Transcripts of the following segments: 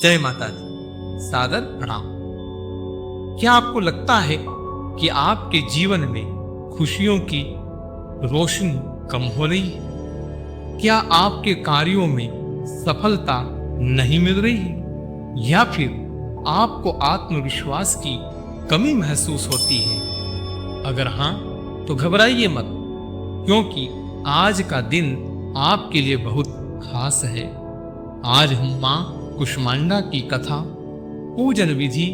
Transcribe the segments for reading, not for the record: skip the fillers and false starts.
जय माता दी। सादर प्रणाम। क्या आपको लगता है कि आपके जीवन में खुशियों की रोशनी कम हो रही है? क्या आपके कार्यों में सफलता नहीं मिल रही है, या फिर आपको आत्मविश्वास की कमी महसूस होती है? अगर हाँ, तो घबराइए मत, क्योंकि आज का दिन आपके लिए बहुत खास है। आज हम मां कुष्मांडा की कथा, पूजन विधि,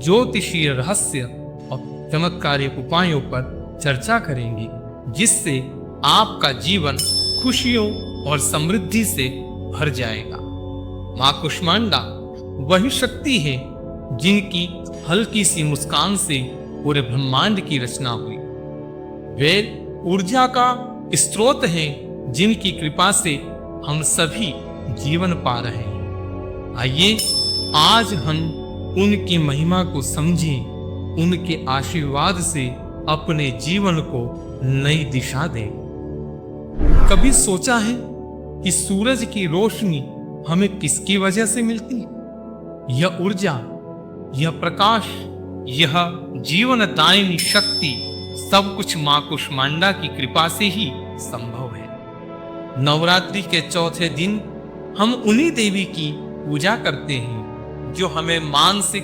ज्योतिषीय रहस्य और चमत्कारिक उपायों पर चर्चा करेंगे, जिससे आपका जीवन खुशियों और समृद्धि से भर जाएगा। मां कुष्मांडा वही शक्ति है जिनकी हल्की सी मुस्कान से पूरे ब्रह्मांड की रचना हुई। वे ऊर्जा का स्रोत हैं जिनकी कृपा से हम सभी जीवन पा रहे हैं। आइए आज हम उनकी महिमा को समझें, उनके आशीर्वाद से अपने जीवन को नई दिशा दें। कभी सोचा है कि सूरज की रोशनी हमें किसकी वजह से मिलती है? यह ऊर्जा, यह प्रकाश, यह जीवनदायिनी शक्ति सब कुछ मां कुष्मांडा की कृपा से ही संभव है। नवरात्रि के चौथे दिन हम उन्हीं देवी की पूजा करते हैं जो हमें मानसिक,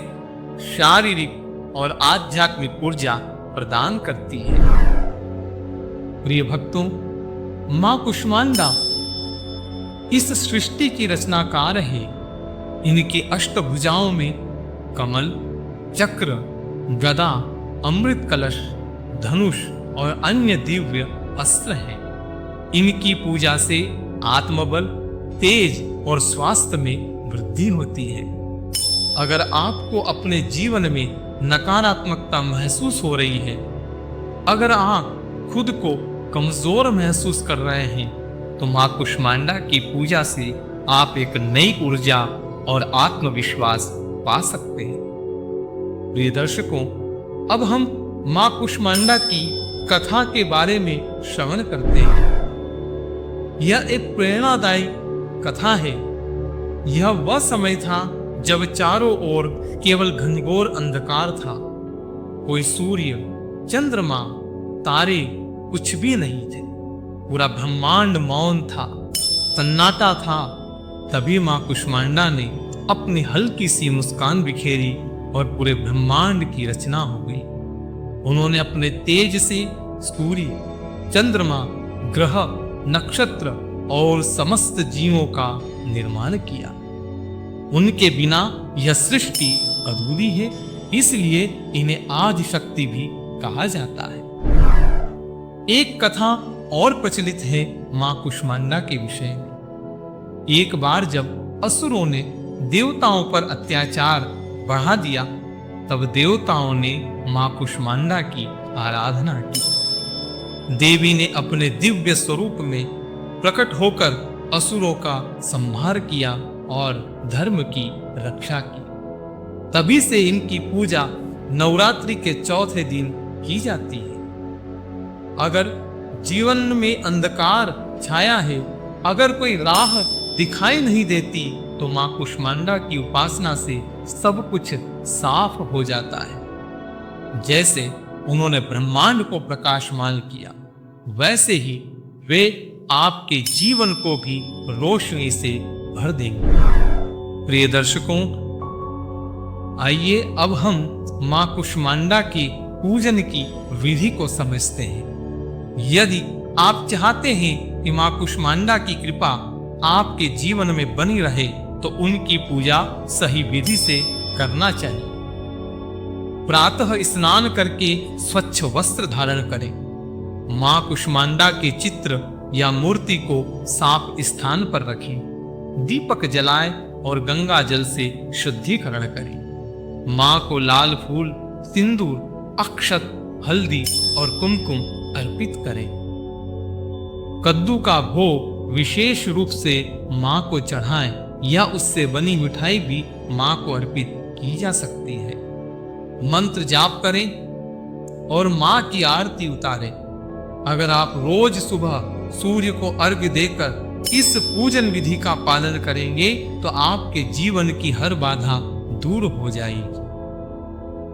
शारीरिक और आध्यात्मिक ऊर्जा प्रदान करती है। प्रिय भक्तों, मां कुष्मांडा इस सृष्टि की रचनाकार है। इनकी अष्टभुजाओं में कमल, चक्र, गदा, अमृत कलश, धनुष और अन्य दिव्य अस्त्र हैं। इनकी पूजा से आत्मबल, तेज और स्वास्थ्य में वृद्धि होती है। अगर आपको अपने जीवन में नकारात्मकता महसूस हो रही है, अगर आप खुद को कमजोर महसूस कर रहे हैं, तो मां कुष्मांडा की पूजा से आप एक नई ऊर्जा और आत्मविश्वास पा सकते हैं। प्रिय दर्शकों, अब हम मां कुष्मांडा की कथा के बारे में श्रवण करते हैं। यह एक प्रेरणादायी कथा है। यह वह समय था जब चारों ओर केवल घनघोर अंधकार था। कोई सूर्य, चंद्रमा, तारे कुछ भी नहीं थे। पूरा ब्रह्मांड मौन था, सन्नाटा था। तभी मां कुष्मांडा ने अपनी हल्की सी मुस्कान बिखेरी और पूरे ब्रह्मांड की रचना हो गई। उन्होंने अपने तेज से सूर्य, चंद्रमा, ग्रह, नक्षत्र और समस्त जीवों का निर्माण किया। उनके बिना यह सृष्टि अधूरी है, इसलिए इन्हें आदि शक्ति भी कहा जाता है। एक कथा और प्रचलित है मां कुष्मांडा के विषय में। एक बार जब असुरों ने देवताओं पर अत्याचार बढ़ा दिया, तब देवताओं ने मां कुष्मांडा की आराधना की। देवी ने अपने दिव्य स्वरूप में प्रकट होकर असुरों का संहार किया और धर्म की रक्षा की। तभी से इनकी पूजा नवरात्रि के चौथे दिन की जाती है। अगर जीवन में अंधकार छाया है, अगर कोई राह दिखाई नहीं देती, तो मां कुष्मांडा की उपासना से सब कुछ साफ हो जाता है। जैसे उन्होंने ब्रह्मांड को प्रकाशमान किया, वैसे ही वे आपके जीवन को भी रोशनी से भर देंगे। प्रिय दर्शकों, आइए अब हम मां कुष्मांडा की पूजन की विधि को समझते हैं। यदि आप चाहते हैं कि मां कुष्मांडा की कृपा आपके जीवन में बनी रहे, तो उनकी पूजा सही विधि से करना चाहिए। प्रातः स्नान करके स्वच्छ वस्त्र धारण करें। मां कुष्मांडा के चित्र या मूर्ति को साफ स्थान पर रखें। दीपक जलाएं और गंगा जल से शुद्धिकरण करें। मां को लाल फूल, सिंदूर, अक्षत, हल्दी और कुमकुम अर्पित करें। कद्दू का भोग विशेष रूप से मां को चढ़ाएं, या उससे बनी मिठाई भी मां को अर्पित की जा सकती है। मंत्र जाप करें और मां की आरती उतारें। अगर आप रोज सुबह सूर्य को अर्घ्य देकर इस पूजन विधि का पालन करेंगे तो आपके जीवन की हर बाधा दूर हो जाएगी।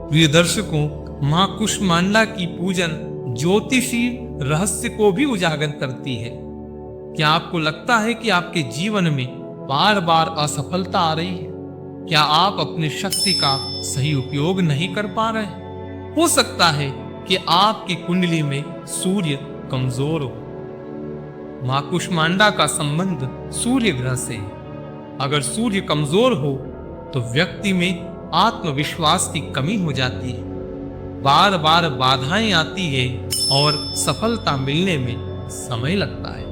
प्रिय दर्शकों, मां कुष्मांडा की पूजन ज्योतिषी रहस्य को भी उजागर करती है। क्या आपको लगता है कि आपके जीवन में बार बार असफलता आ रही है? क्या आप अपनी शक्ति का सही उपयोग नहीं कर पा रहे? हो सकता है कि आपकी कुंडली में सूर्य कमजोर हो। मां कुष्मांडा का संबंध सूर्य ग्रह से है। अगर सूर्य कमजोर हो तो व्यक्ति में आत्मविश्वास की कमी हो जाती है, बार बार बाधाएं आती है और सफलता मिलने में समय लगता है।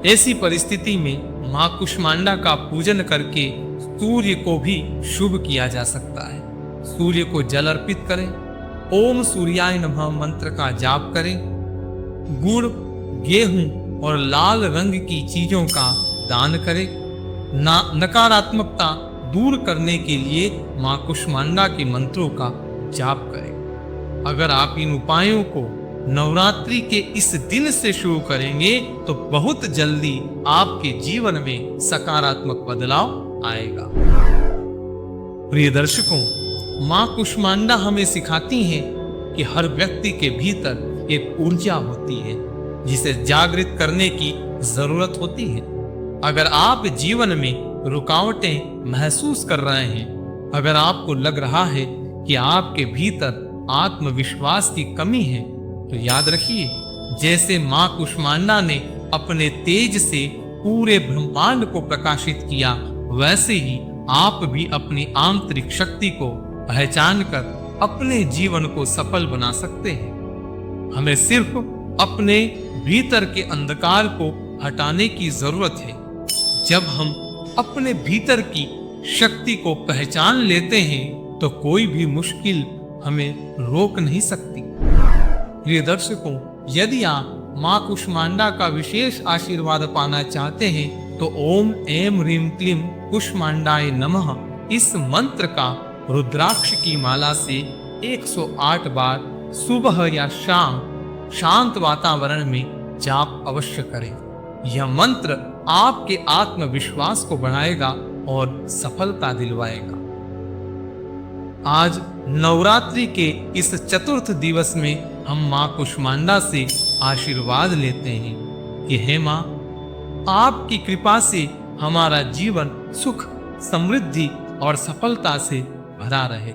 ऐसी परिस्थिति में मां कुष्मांडा का पूजन करके सूर्य को भी शुभ किया जा सकता है। सूर्य को जल अर्पित करें, ओम सूर्याय नमः मंत्र का जाप करें, गुड़, गेहूं और लाल रंग की चीजों का दान करें। नकारात्मकता दूर करने के लिए मां कुष्मांडा के मंत्रों का जाप करें। अगर आप इन उपायों को नवरात्रि के इस दिन से शुरू करेंगे तो बहुत जल्दी आपके जीवन में सकारात्मक बदलाव आएगा। प्रिय दर्शकों, मां कुष्मांडा हमें सिखाती हैं कि हर व्यक्ति के भीतर एक ऊर्जा होती है जिसे जागृत करने की जरूरत होती है। अगर आप जीवन में रुकावटें महसूस कर रहे हैं, अगर आपको लग रहा है कि आपके भीतर आत्मविश्वास की कमी है, तो याद रखिए, जैसे मां कुष्मांडा ने अपने तेज से पूरे ब्रह्मांड को प्रकाशित किया, वैसे ही आप भी अपनी आंतरिक शक्ति को पहचान कर अपने जीवन को सफल बना सकते हैं। हमें सिर्फ अपने भीतर के अंधकार को हटाने की जरूरत है। जब हम अपने भीतर की शक्ति को पहचान लेते हैं तो कोई भी मुश्किल हमें रोक नहीं सकती। प्रिय दर्शकों, यदि आप मां कुष्मांडा का विशेष आशीर्वाद पाना चाहते हैं तो ओम ऐं ह्रीं क्लीं कुष्मांडाय नमः इस मंत्र का रुद्राक्ष की माला से 108 बार सुबह या शाम शांत वातावरण में जाप अवश्य करें। यह मंत्र आपके आत्मविश्वास को बढ़ाएगा और सफलता दिलवाएगा। आज नवरात्रि के इस चतुर्थ दिवस में हम मां कुष्मांडा से आशीर्वाद लेते हैं कि हे मां, आपकी कृपा से हमारा जीवन सुख, समृद्धि और सफलता से भरा रहे।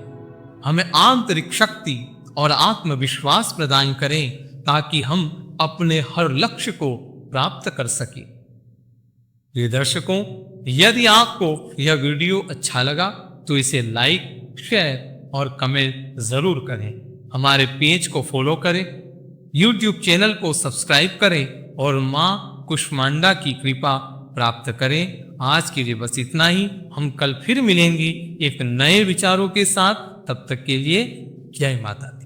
हमें आंतरिक शक्ति और आत्मविश्वास प्रदान करें ताकि हम अपने हर लक्ष्य को प्राप्त कर सकें। प्रिय दर्शकों, यदि आपको यह वीडियो अच्छा लगा तो इसे लाइक, शेयर और कमेंट जरूर करें। हमारे पेज को फॉलो करें, YouTube चैनल को सब्सक्राइब करें और मां कुष्मांडा की कृपा प्राप्त करें। आज के लिए बस इतना ही। हम कल फिर मिलेंगे एक नए विचारों के साथ। तब तक के लिए जय माता दी।